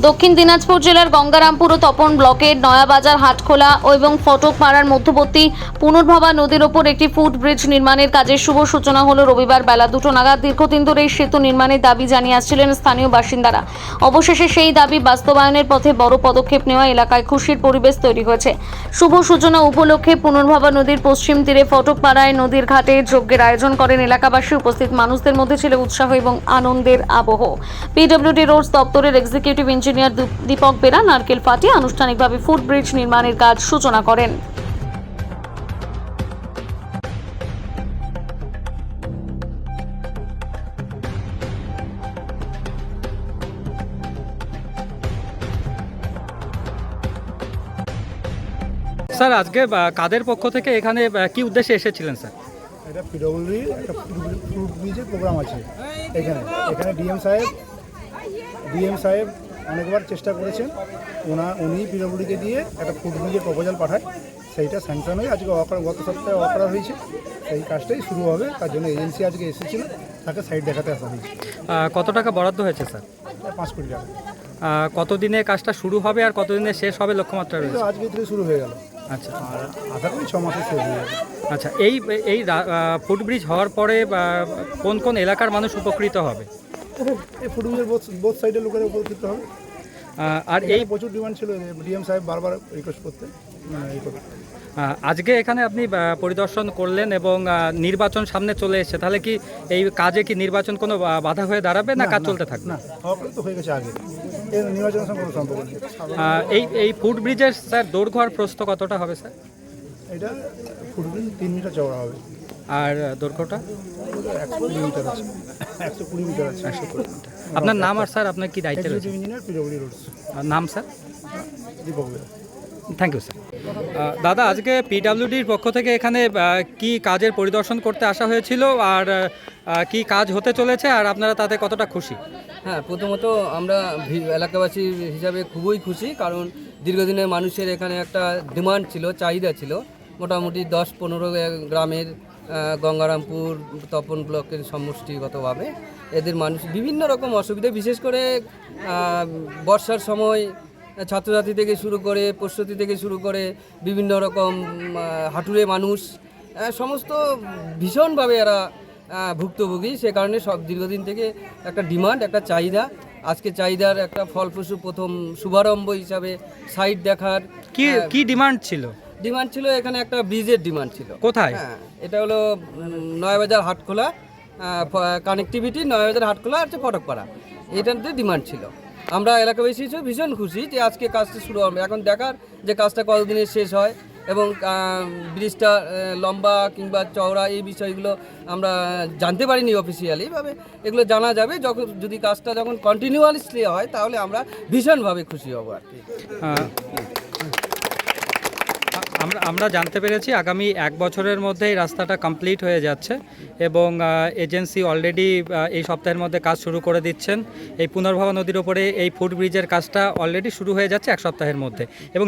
দক্ষিণ দিনাজপুর জেলার গঙ্গারামপুর ও তপন ব্লকের নয়াবাজার হাটখোলা এবং ফটকপাড়ার মধ্যবর্তী পুনর্ভবা নদীর ওপর একটি ফুটব্রিজ নির্মাণের কাজের শুভ সূচনা হলো রবিবার বেলা 2টো নাগাদ। দীর্ঘদিন ধরে এই সেতু নির্মাণের দাবি জানিয়ে আসছিলেন স্থানীয় বাসিন্দারা। অবশেষে সেই দাবি বাস্তবায়নের পথে বড় পদক্ষেপ নেওয়া এলাকায় খুশির পরিবেশ তৈরি হয়েছে। শুভ সূচনা উপলক্ষে পুনর্ভবা নদীর পশ্চিম তীরে ফটকপাড়ায় নদীর ঘাটে যজ্ঞের আয়োজন করেন এলাকাবাসী। উপস্থিত মানুষদের মধ্যে ছিল উৎসাহ এবং আনন্দের আবহ। পিডব্লিউডি রোডস দপ্তরের এক্সিকিউটিভ ইঞ্জিনিয়ার দীপক বেরা নারকেল ফাটিয়ে আনুষ্ঠানিকভাবে ফুটব্রিজ নির্মাণের কাজ সূচনা করেন। স্যার আজকে কাদের পক্ষ থেকে এখানে কি উদ্দেশ্যে এসেছিলেন স্যার? এটা পিডব্লিউডি একটা ফুট ব্রিজের প্রোগ্রাম আছে এখানে এখানে ডিএম সাহেব অনেকবার চেষ্টা করেছেন। উনি পিডব্লিউডিকে দিয়ে একটা ফুট ব্রিজের প্রপোজাল পাঠায়, সেইটা স্যাংশন হয়ে আজকে গত সপ্তাহে অপারেট হয়েছে। সেই কাজটাই শুরু হবে, তার জন্য এজেন্সি আজকে এসেছিল, তাকে সাইড দেখাতে আসা হয়েছে। কত টাকা বরাদ্দ হয়েছে স্যার? 5 কোটি টাকা। কতদিনে কাজটা শুরু হবে আর কতদিনে শেষ হবে লক্ষ্যমাত্রা রয়েছে? আজকে থেকে শুরু হয়ে গেল। আচ্ছা, আর আশা করি 6 মাসে শেষ হয়ে যাবে। আচ্ছা, এই ফুটব্রিজ হওয়ার পরে কোন কোন এলাকার মানুষ উপকৃত হবে? এই ফুট ব্রিজের বোথ সাইডের লোকের উপকৃত হবে। আর এই প্রচুর ডিমান্ড ছিল, ডিএম সাহেব বারবার রিকোয়েস্ট করতে আজকে এখানে আপনি পরিদর্শন করলেন এবং নির্বাচন সামনে চলে এসেছে, তাহলে কি এই কাজে কি নির্বাচন কোনো বাধা হয়ে দাঁড়াবে না কাজ চলতে থাকবে? না, অপারেট তো হয়ে গেছে আগে, এর নির্বাচনের সঙ্গে কোনো সম্পর্ক নেই। এই ফুটব্রিজের স্যার দৈর্ঘ্য আর প্রস্থ কতটা হবে স্যার? এটা ফুট ব্রিজ 3 মিটার চওড়া হবে। আর দৈর্ঘ্যটা 120 মিটার আছে। 120 মিটার আছে। আপনার নাম আর স্যার আপনার কি দায়িত্ব রয়েছে? Engineer PWD roads. নাম sir? Deepak Bera. Thank you sir. দাদা, আজকে পিডব্লিউডির পক্ষ থেকে এখানে কি কাজের পরিদর্শন করতে আসা হয়েছিল আর কি কাজ হতে চলেছে আর আপনারা তাতে কতটা খুশি? হ্যাঁ, প্রথমত আমরা এলাকাবাসী হিসাবে খুবই খুশি, কারণ দীর্ঘদিনের মানুষের এখানে একটা ডিমান্ড ছিল, চাহিদা ছিল। মোটামুটি 10-15 গ্রামের গঙ্গারামপুর তপন ব্লকের সমষ্টিগতভাবে এদের মানুষ বিভিন্ন রকম অসুবিধা, বিশেষ করে বর্ষার সময় ছাত্রছাত্রী থেকে শুরু করে প্রস্তুতি থেকে শুরু করে বিভিন্ন রকম হাঁটুরে মানুষ সমস্ত ভীষণভাবে এরা ভুক্তভোগী। সে কারণে সব দীর্ঘদিন থেকে একটা ডিমান্ড, একটা চাহিদা। আজকে চাহিদার একটা ফলপ্রসূ প্রথম শুভারম্ভ হিসাবে সাইট দেখার কি ডিমান্ড ছিল? ডিমান্ড ছিল এখানে একটা ব্রিজের ডিমান্ড ছিল। কোথায়? হ্যাঁ, এটা হলো নয়াবাজার হাটখোলা, কানেক্টিভিটি নয়াবাজার হাটখোলা আর ফটকপাড়া, এটাতে ডিমান্ড ছিল। আমরা এলাকাবাসী হিসেবে ভীষণ খুশি যে আজকে কাজটা শুরু হবে। এখন দেখার যে কাজটা কতদিনে শেষ হয় এবং ব্রিজটা লম্বা কিংবা চওড়া এই বিষয়গুলো আমরা জানতে পারিনি অফিসিয়ালিভাবে, এগুলো জানা যাবে যখন যদি কাজটা যখন কন্টিনিউয়াসলি হয়, তাহলে আমরা ভীষণভাবে খুশি হব আর কি। আমরা জানতে পেরেছি আগামী 1 বছরের মধ্যে এই রাস্তাটা কমপ্লিট হয়ে যাচ্ছে এবং এজেন্সি অলরেডি এই সপ্তাহের মধ্যে কাজ শুরু করে দিচ্ছেন। এই পুনর্ভবা নদীর ওপরে এই ফুটব্রিজের কাজটা অলরেডি শুরু হয়ে যাচ্ছে 1 সপ্তাহের মধ্যে এবং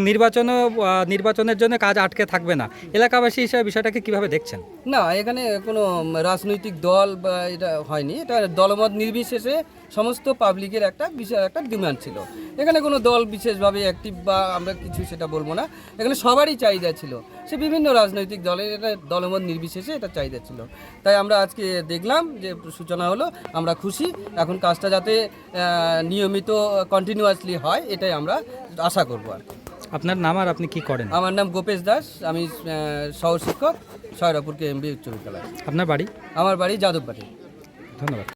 নির্বাচনের জন্য কাজ আটকে থাকবে না। এলাকাবাসী হিসেবে বিষয়টাকে কিভাবে দেখছেন? না, এখানে কোনো রাজনৈতিক দল বা এটা হয়নি, এটা দলমত নির্বিশেষে সমস্ত পাবলিকের একটা বিশাল একটা ডিমান্ড ছিল। এখানে কোনো দল বিশেষভাবে অ্যাক্টিভ বা আমরা কিছু সেটা বলবো না, এখানে সবারই চাহিদা ছিল, সে বিভিন্ন রাজনৈতিক দলের, এটা দলমত নির্বিশেষে এটা চাহিদা ছিল। তাই আমরা আজকে দেখলাম যে সূচনা হলো, আমরা খুশি। এখন কাজটা যাতে নিয়মিত কন্টিনিউয়াসলি হয় এটাই আমরা আশা করবো আর কি। আপনার নাম আর আপনি কি করেন? আমার নাম গোপেশ দাস, আমি সহ শিক্ষক, সয়রাপুর কেএমবি উচ্চ বিদ্যালয়। আপনার বাড়ি? আমার বাড়ি যাদববাড়ি। ধন্যবাদ।